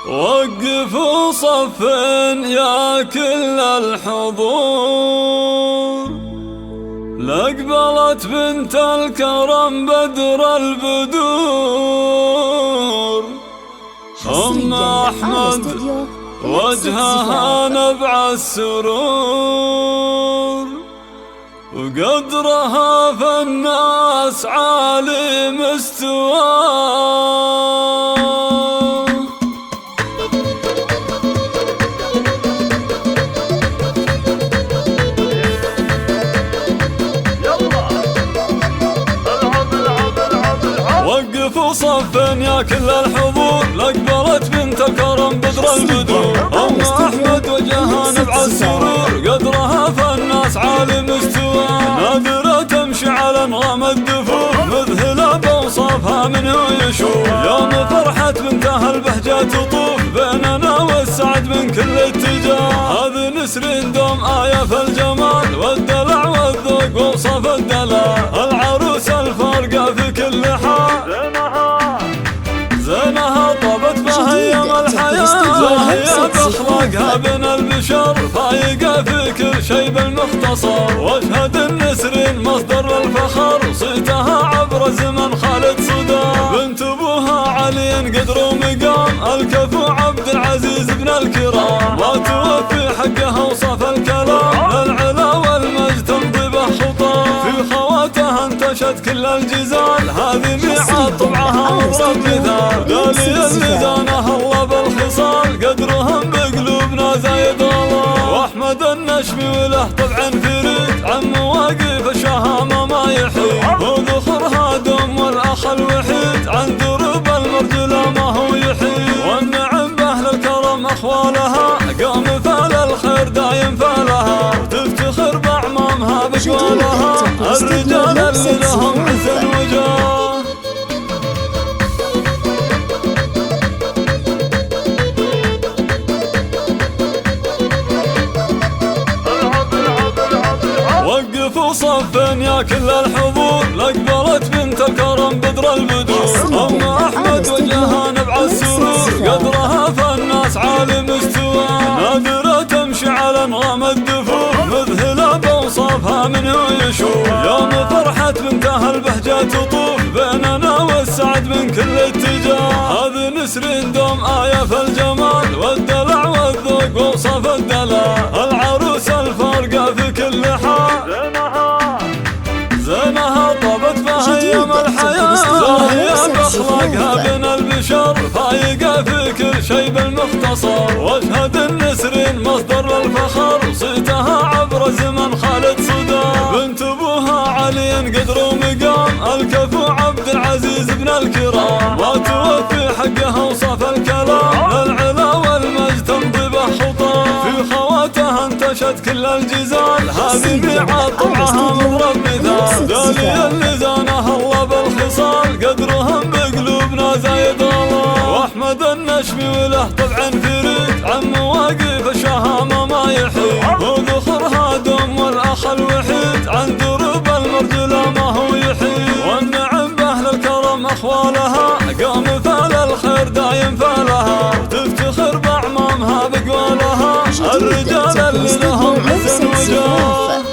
وقفوا صف يا كل الحضور، لأقبلت بنت الكرم بدر البدور. أم أحمد وجهها نبع السرور، وقدرها في الناس عالي مستواه. وقفوا صف يا كل الحضور، لأقبلت بنت الكرم بدر البدور. أم أحمد وجهها نبع السرور، قدرها في الناس عالي مستوى. نادرة تمشي على انغام الدفوف، مذهلة بوصافها منه يشوف. يوم فرحة بنتها البهجة تطوف بيننا والسعد من كل اتجاه. هذه نسرين دوم آية في الجمال والدلع والذوق ووصف الدلال. العروس الفارقة في كل حال، زينها طابت بهيم الحياة. زاهية بأخلاقها بين البشر، فايقة في كل شي بالمختصر. واشهد النسرين مصدر الفخر، صيتها عبر زمن خالد صدى. بنت ابوها علي قدر ومقام، الكفو عبد العزيز بن الكرام. ما توفي حقها وصف الكلام، للعلا والمجد تمضي به خطاه. في خواتها انتشت كل الجزال، هذه ميعاد طبعها مضرب مثال. دالي اللي زانها الله بالخصال، قدرهم بقلوبنا زايد الله. واحمد النشمي وله طبع فريد، عم واقف الشهامة ما يحيد. وذخرها دم والاخ الوحيد، عن درب المرجلة ما هو يحيد. والنعم باهل الكرم اخوالها، قام فال الخير دايم فالها. تفتخر باعمامها بقوالها، الرجال اللي لهم عز الوجاه. وقفوا صف يا كل الحضور، لأقبلت بنت الكرم بدر البدور. أم أحمد وجهها نبع السرور، قدرها في الناس عالي مستوى. نادرة تمشي على انغام الدفوف، مذهلة بوصافها منه يشوف. يوم فرحة بنتها البهجة تطوف بيننا والسعد من كل اتجاه. هذه نسرين دوم آية في الجمال والدلع والذوق ووصف الدلال. العروس الفارقة في كل حال، زينها طابت بهيم الحياة. زاهية بأخلاقها بين البشر، فايقة في كل شي بالمختصر. واشهد النسرين مصدر الفخر، صيتها عبر زمن خالد صدى. بنت ابوها علي قدر ومقام، الكفو عبد العزيز بن الكرام. ما توفي حقها وصف الكلام، للعلا والمجد تمضي به خطاه. في خواتها انتشت كل الجزال، هذه ميعاد طبعها مضرب مثال. دالي اللي زانها الله بالخصال، قدرهم بقلوبنا زايد الله. واحمد النشمي وله طبع فريد، عم واقف الشهامة ما يحيد. وذخرها دم والاخ الوحيد، عن درب المرجلة ما هو يحيد. والنعم باهل الكرم اخوالها، قام فال الخير دايم فالها. تفتخر باعمامها بقوالها، الرجال اللي لهم عز الوجاه.